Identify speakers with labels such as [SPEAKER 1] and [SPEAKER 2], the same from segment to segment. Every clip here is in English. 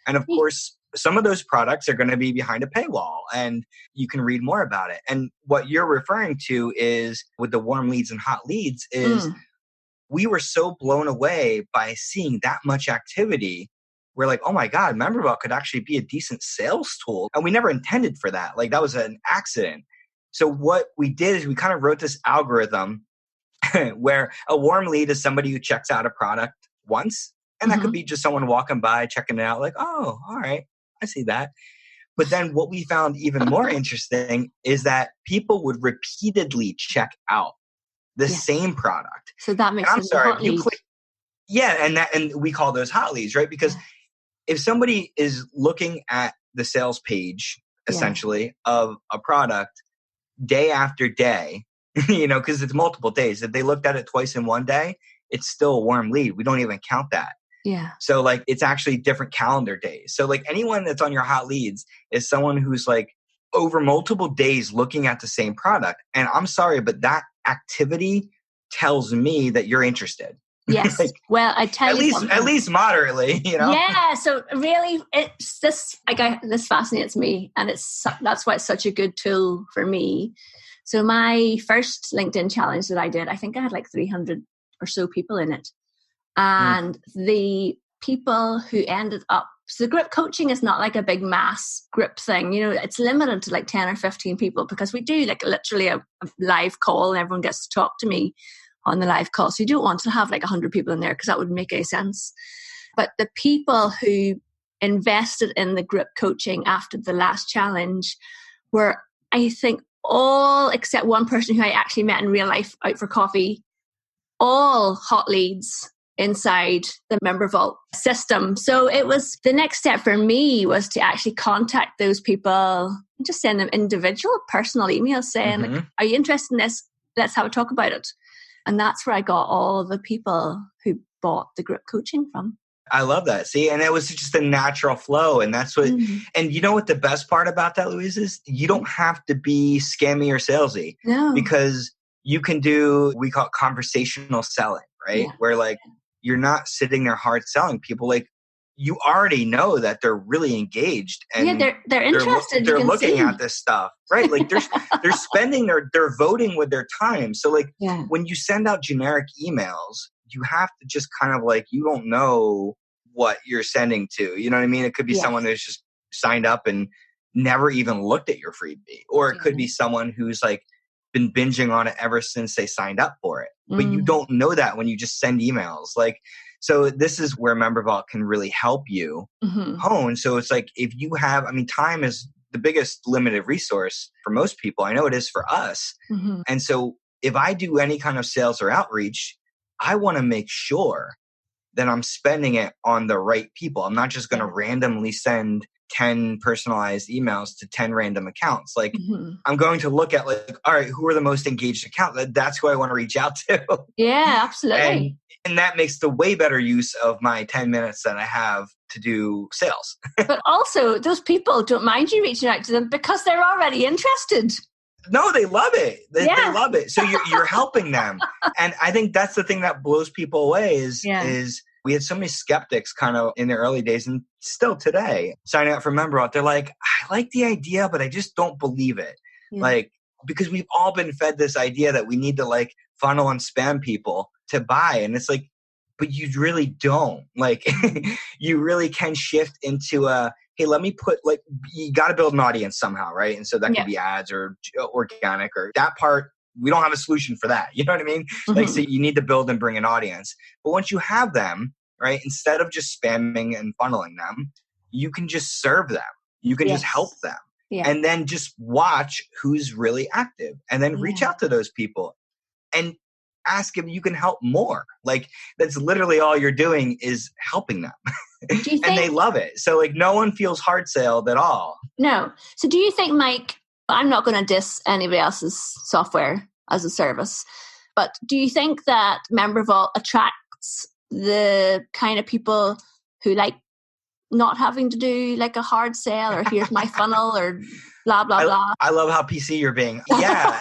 [SPEAKER 1] And of course, some of those products are going to be behind a paywall and you can read more about it. And what you're referring to is with the warm leads and hot leads is we were so blown away by seeing that much activity. We're like, oh my God, Membervault could actually be a decent sales tool. And we never intended for that. Like that was an accident. So what we did is we kind of wrote this algorithm where a warm lead is somebody who checks out a product once. And that could be just someone walking by, checking it out like, oh, all right, I see that. But then what we found even more interesting is that people would repeatedly check out the same product.
[SPEAKER 2] So that makes
[SPEAKER 1] sense. I'm sorry, you click. Yeah, and we call those hot leads, right? Because if somebody is looking at the sales page, essentially, of a product day after day, because it's multiple days. If they looked at it twice in one day, it's still a warm lead. We don't even count that.
[SPEAKER 2] Yeah.
[SPEAKER 1] So like it's actually different calendar days. So like anyone that's on your hot leads is someone who's like over multiple days looking at the same product. And I'm sorry, but that activity tells me that you're interested.
[SPEAKER 2] Yes.
[SPEAKER 1] Like,
[SPEAKER 2] well, I tell you something.
[SPEAKER 1] At least moderately,
[SPEAKER 2] Yeah. So really, it's this. This fascinates me, and that's why it's such a good tool for me. So my first LinkedIn challenge that I did, I think I had like 300 or so people in it, and the people who ended up. So the group coaching is not like a big mass group thing. It's limited to like 10 or 15 people because we do like literally a live call and everyone gets to talk to me on the live call. So you don't want to have like 100 people in there because that wouldn't make any sense. But the people who invested in the group coaching after the last challenge were, I think, all except one person who I actually met in real life out for coffee, all hot leads inside the Membervault system. So it was the next step for me was to actually contact those people and just send them individual personal emails saying, like, are you interested in this? Let's have a talk about it. And that's where I got all the people who bought the group coaching from.
[SPEAKER 1] I love that. See, and it was just a natural flow. And that's what, and you know what the best part about that, Louise, is you don't have to be scammy or salesy.
[SPEAKER 2] No.
[SPEAKER 1] Because you can do, we call it conversational selling, right? Yeah. Where like, you're not sitting there hard selling people. Like you already know that they're really engaged and
[SPEAKER 2] they're interested.
[SPEAKER 1] They're looking at this stuff, right? Like they're spending they're voting with their time. So like when you send out generic emails, you have to just kind of like, you don't know what you're sending to, you know what I mean? It could be someone who's just signed up and never even looked at your freebie, or it could be someone who's like been binging on it ever since they signed up for it. But you don't know that when you just send emails. Like, so this is where Membervault can really help you hone. So it's like, if you have, time is the biggest limited resource for most people. I know it is for us. And so if I do any kind of sales or outreach, I want to make sure that I'm spending it on the right people. I'm not just going to randomly send 10 personalized emails to 10 random accounts. Like I'm going to look at like, all right, who are the most engaged accounts? That's who I want to reach out to.
[SPEAKER 2] Yeah, absolutely.
[SPEAKER 1] And that makes the way better use of my 10 minutes that I have to do sales.
[SPEAKER 2] But also those people don't mind you reaching out to them because they're already interested.
[SPEAKER 1] No, they love it. They love it. So you're helping them. And I think that's the thing that blows people away is we had so many skeptics kind of in the early days and still today signing up for Membervault. They're like, I like the idea, but I just don't believe it. Like, because we've all been fed this idea that we need to like funnel and spam people to buy. And it's like, but you really don't. Like, you really can shift into hey, let me put like, you got to build an audience somehow, right? And so that could be ads or organic or that part. We don't have a solution for that. You know what I mean? Like, so you need to build and bring an audience. But once you have them, right, instead of just spamming and funneling them, you can just serve them. You can just help them. Yeah. And then just watch who's really active and then reach out to those people and ask if you can help more. Like, that's literally all you're doing is helping them. And they love it. So like no one feels hard sold at all.
[SPEAKER 2] No. So do you think, Mike, I'm not going to diss anybody else's software as a service, but do you think that Membervault attracts the kind of people who like not having to do like a hard sell or here's my funnel or blah, blah, blah?
[SPEAKER 1] I love how PC you're being. Yeah.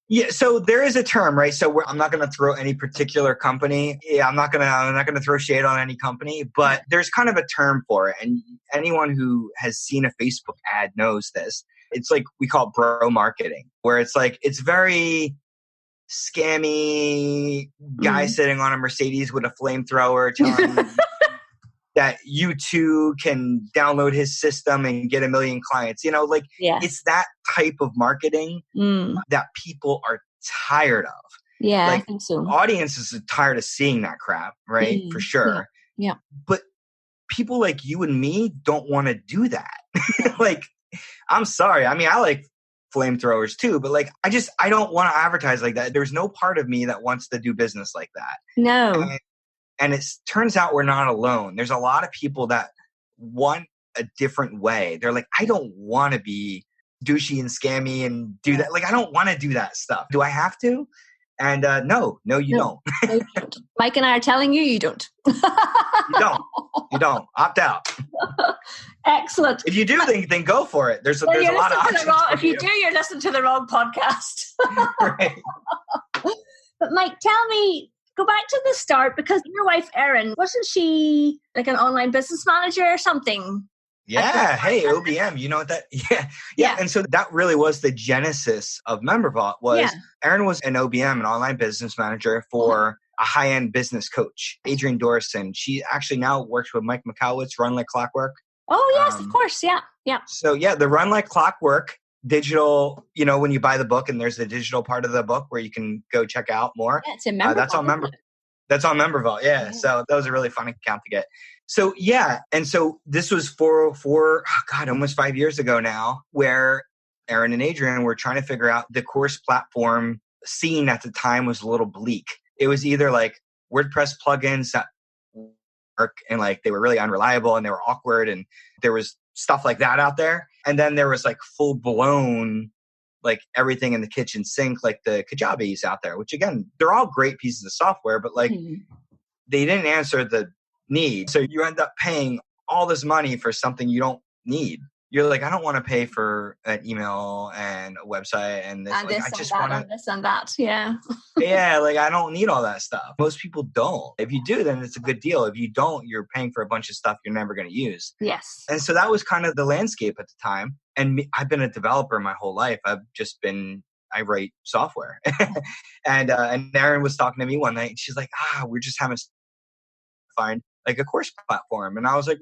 [SPEAKER 1] Yeah, so there is a term, right? So I'm not going to throw any particular company. Yeah, I'm not going to throw shade on any company, but there's kind of a term for it. And anyone who has seen a Facebook ad knows this. It's like we call it bro marketing, where it's like it's very scammy guy sitting on a Mercedes with a flamethrower telling you that you too can download his system and get 1 million clients. You know, like it's that type of marketing that people are tired of.
[SPEAKER 2] Yeah,
[SPEAKER 1] like,
[SPEAKER 2] I think so.
[SPEAKER 1] Audiences are tired of seeing that crap, right? For sure.
[SPEAKER 2] Yeah.
[SPEAKER 1] But people like you and me don't want to do that. Like, I'm sorry. I mean, I like flamethrowers too, but like, I don't want to advertise like that. There's no part of me that wants to do business like that.
[SPEAKER 2] No.
[SPEAKER 1] And it turns out we're not alone. There's a lot of people that want a different way. They're like, I don't want to be douchey and scammy and do that. Like, I don't want to do that stuff. Do I have to? And no, you don't.
[SPEAKER 2] No, you don't. Mike and I are telling you, you don't.
[SPEAKER 1] You don't. Opt out.
[SPEAKER 2] Excellent.
[SPEAKER 1] If you do, then go for it. There's a lot of options.
[SPEAKER 2] If you do, you're listening to the wrong podcast.
[SPEAKER 1] Right.
[SPEAKER 2] But Mike, tell me, go back to the start, because your wife, Erin, wasn't she like an online business manager or something?
[SPEAKER 1] Yeah. Hey, OBM, you know what that? Yeah. And so that really was the genesis of Membervault. Erin was an OBM, an online business manager for a high-end business coach, Adrienne Dorson. She actually now works with Mike McCowitz, Run Like Clockwork.
[SPEAKER 2] Oh, yes, of course. Yeah.
[SPEAKER 1] So the Run Like Clockwork digital, when you buy the book and there's the digital part of the book where you can go check out more.
[SPEAKER 2] Yeah, it's in Membervault.
[SPEAKER 1] That's on Membervault. Yeah. So that was a really fun account to get. So and so this was for almost 5 years ago now, where Erin and Adrienne were trying to figure out the course platform scene at the time was a little bleak. It was either like WordPress plugins that work and like they were really unreliable and they were awkward and there was stuff like that out there. And then there was like full blown, like everything in the kitchen sink, like the Kajabis out there, which again, they're all great pieces of software, but like they didn't answer the need. So you end up paying all this money for something you don't need. You're like, I don't want to pay for an email and a website and this.
[SPEAKER 2] And
[SPEAKER 1] like,
[SPEAKER 2] this
[SPEAKER 1] I just
[SPEAKER 2] and
[SPEAKER 1] want
[SPEAKER 2] that and this and that. Yeah.
[SPEAKER 1] Yeah, like I don't need all that stuff. Most people don't. If you do, then it's a good deal. If you don't, you're paying for a bunch of stuff you're never going to use.
[SPEAKER 2] Yes.
[SPEAKER 1] And so that was kind of the landscape at the time. And I've been a developer my whole life. I write software. And Erin was talking to me one night and she's like, we're just having to find like a course platform. And I was like,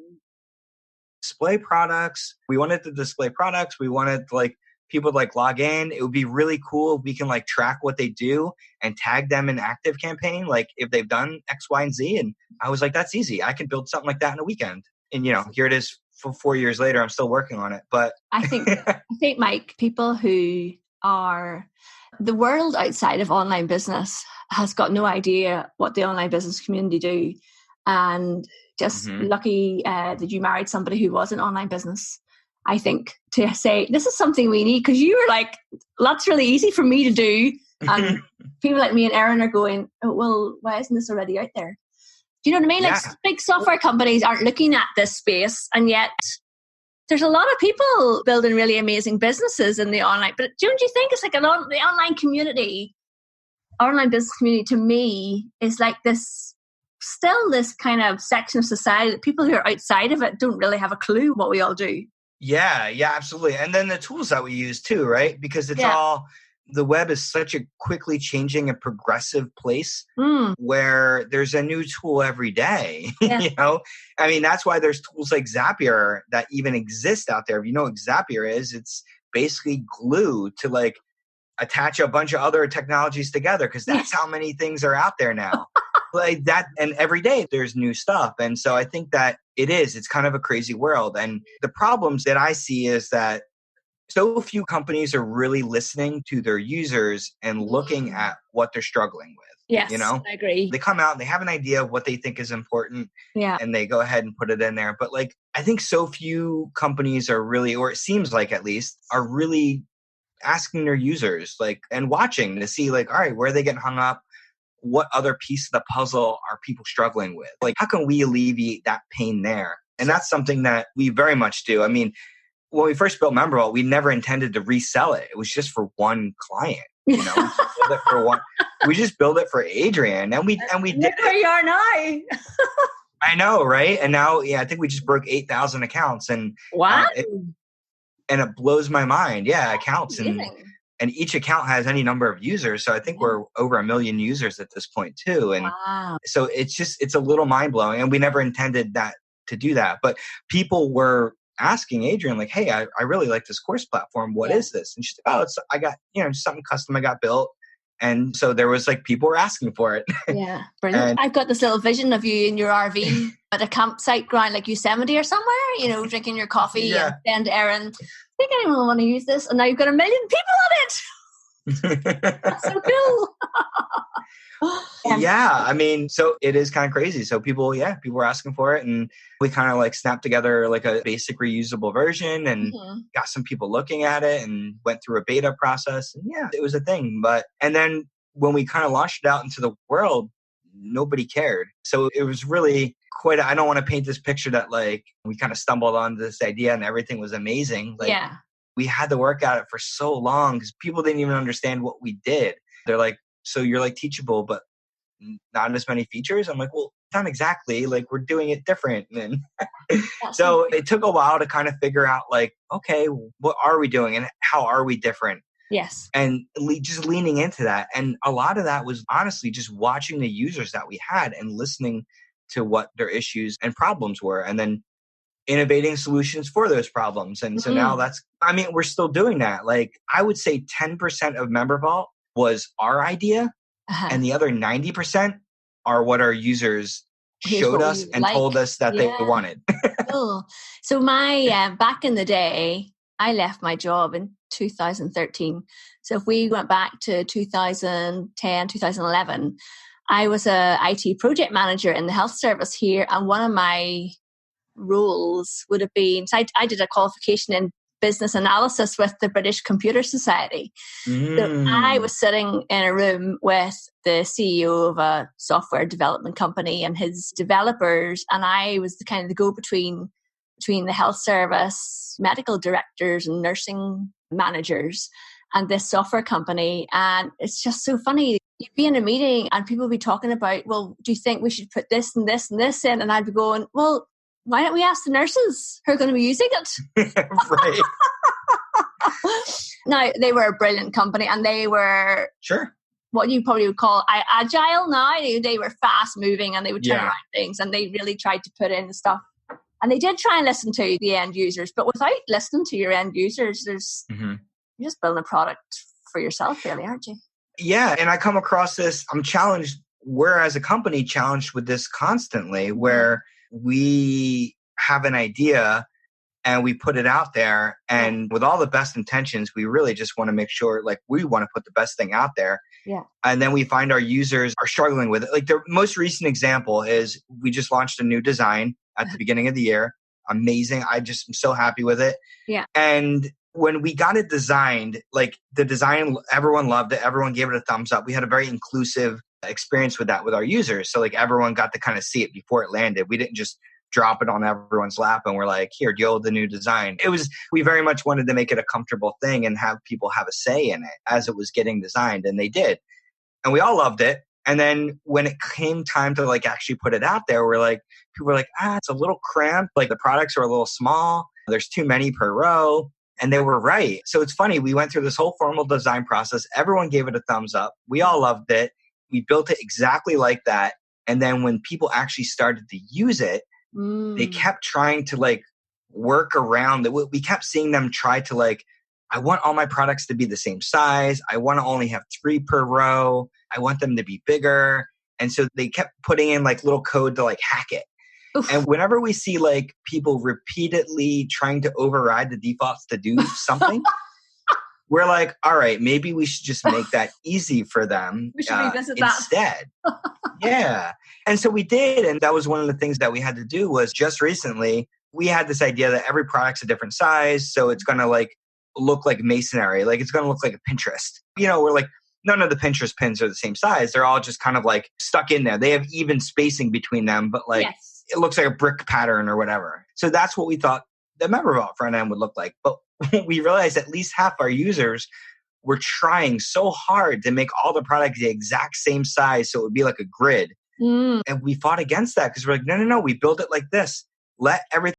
[SPEAKER 1] display products. We wanted to display products. We wanted like people to like log in. It would be really cool if we can like track what they do and tag them in ActiveCampaign, like if they've done X, Y, and Z. And I was like, that's easy. I can build something like that in a weekend. And here it is 4 years later. I'm still working on it. But
[SPEAKER 2] I think, Mike, people who are the world outside of online business has got no idea what the online business community do. And just lucky that you married somebody who was in online business, I think, to say, this is something we need. Because you were like, that's really easy for me to do. And people like me and Erin are going, oh, well, why isn't this already out there? Do you know what I mean?
[SPEAKER 1] Yeah.
[SPEAKER 2] Like big software companies aren't looking at this space. And yet there's a lot of people building really amazing businesses in the online. But don't you think it's like the online community, online business community to me is like this kind of section of society that people who are outside of it don't really have a clue what we all do.
[SPEAKER 1] Yeah, absolutely. And then the tools that we use too, right? Because it's the web is such a quickly changing and progressive place where there's a new tool every day.
[SPEAKER 2] Yeah.
[SPEAKER 1] I mean, that's why there's tools like Zapier that even exist out there. If you know what Zapier is, it's basically glue to like attach a bunch of other technologies together because that's how many things are out there now. Like that, and every day there's new stuff. And so I think that it's kind of a crazy world. And the problems that I see is that so few companies are really listening to their users and looking at what they're struggling with.
[SPEAKER 2] Yes, I agree.
[SPEAKER 1] They come out and they have an idea of what they think is important and they go ahead and put it in there. But like, I think so few companies are really, or it seems like at least, are really asking their users like, and watching to see like, all right, where are they getting hung up? What other piece of the puzzle are people struggling with? Like, how can we alleviate that pain there? And that's something that we very much do. I mean, when we first built Membervault, we never intended to resell it. It was just for one client. We just build it for one. We just build it for Adrian, and we did.
[SPEAKER 2] Look where you are now.
[SPEAKER 1] I know, right? And now, I think we just broke 8,000 accounts, and
[SPEAKER 2] wow,
[SPEAKER 1] it blows my mind. Yeah, accounts,
[SPEAKER 2] amazing.
[SPEAKER 1] and each account has any number of users. So I think we're over 1 million users at this point too. And so it's a little mind blowing, and we never intended that to do that. But people were asking Adrian, like, hey, I really like this course platform. What is this? And she's like, I got, something custom I got built. And so there was like, people were asking for it.
[SPEAKER 2] Yeah, brilliant. I've got this little vision of you in your RV at a campsite ground like Yosemite or somewhere, drinking your coffee and saying to Erin, I think anyone will want to use this. And now you've got 1 million people on it. That's so cool.
[SPEAKER 1] So it is kind of crazy. So people were asking for it, and we kind of like snapped together like a basic reusable version, and got some people looking at it, and went through a beta process, and it was a thing. And then when we kind of launched it out into the world, nobody cared. So it was really I don't want to paint this picture that like we kind of stumbled onto this idea and everything was amazing. We had to work at it for so long because people didn't even understand what we did. They're like, so you're like Teachable, but not as many features? I'm like, well, not exactly. Like, we're doing it different. And so it took a while to kind of figure out like, okay, what are we doing and how are we different?
[SPEAKER 2] Yes.
[SPEAKER 1] And just leaning into that. And a lot of that was honestly just watching the users that we had and listening to what their issues and problems were, and then innovating solutions for those problems. And so now we're still doing that. Like, I would say 10% of Membervault was our idea, and the other 90% are what our users showed us and told us that they wanted.
[SPEAKER 2] Cool. So my back in the day, I left my job in 2013. So if we went back to 2010, 2011, I was a IT project manager in the health service here, and one of my roles would have been, so I did a qualification in business analysis with the British Computer Society. So I was sitting in a room with the CEO of a software development company and his developers, and I was the kind of the go-between between the health service, medical directors and nursing managers and this software company. And it's just so funny. You'd be in a meeting and people would be talking about, well, do you think we should put this and this and this in? And I'd be going, well, why don't we ask the nurses who are going to be using it?
[SPEAKER 1] Right.
[SPEAKER 2] Now, they were a brilliant company, and they were what you probably would call agile now. They were fast moving, and they would turn around things, and they really tried to put in the stuff. And they did try and listen to the end users, but without listening to your end users, you're just building a product for yourself, really, aren't you?
[SPEAKER 1] Yeah, and I come across this, I'm challenged, we're as a company challenged with this constantly, where we have an idea and we put it out there, and with all the best intentions, we really just want to make sure, like, we want to put the best thing out there.
[SPEAKER 2] Yeah.
[SPEAKER 1] And then we find our users are struggling with it. Like, the most recent example is we just launched a new design at the beginning of the year. Amazing. I just am so happy with it.
[SPEAKER 2] Yeah.
[SPEAKER 1] And when we got it designed, like, the design, everyone loved it. Everyone gave it a thumbs up. We had a very inclusive experience with that with our users. So, like, everyone got to kind of see it before it landed. We didn't just drop it on everyone's lap and we're like, here, deal with the new design. We very much wanted to make it a comfortable thing and have people have a say in it as it was getting designed. And they did. And we all loved it. And then when it came time to like actually put it out there, people were like, it's a little cramped. Like, the products are a little small. There's too many per row. And they were right. So it's funny. We went through this whole formal design process. Everyone gave it a thumbs up. We all loved it. We built it exactly like that. And then when people actually started to use it, they kept trying to like work around it. We kept seeing them try to like, I want all my products to be the same size. I want to only have 3 per row. I want them to be bigger. And so they kept putting in like little code to like hack it. Oof. And whenever we see like people repeatedly trying to override the defaults to do something, we're like, all right, maybe we should just make that easy for them
[SPEAKER 2] we should revisit that
[SPEAKER 1] instead. Yeah. And so we did. And that was one of the things that we had to do was just recently, we had this idea that every product's a different size. So it's going to like look like masonry. Like, it's going to look like a Pinterest. We're like, none of the Pinterest pins are the same size. They're all just kind of like stuck in there. They have even spacing between them, but like it looks like a brick pattern or whatever. So that's what we thought the Membervault front end would look like. But we realized at least half our users were trying so hard to make all the products the exact same size so it would be like a grid. And we fought against that because we're like, no, we build it like this. Let everything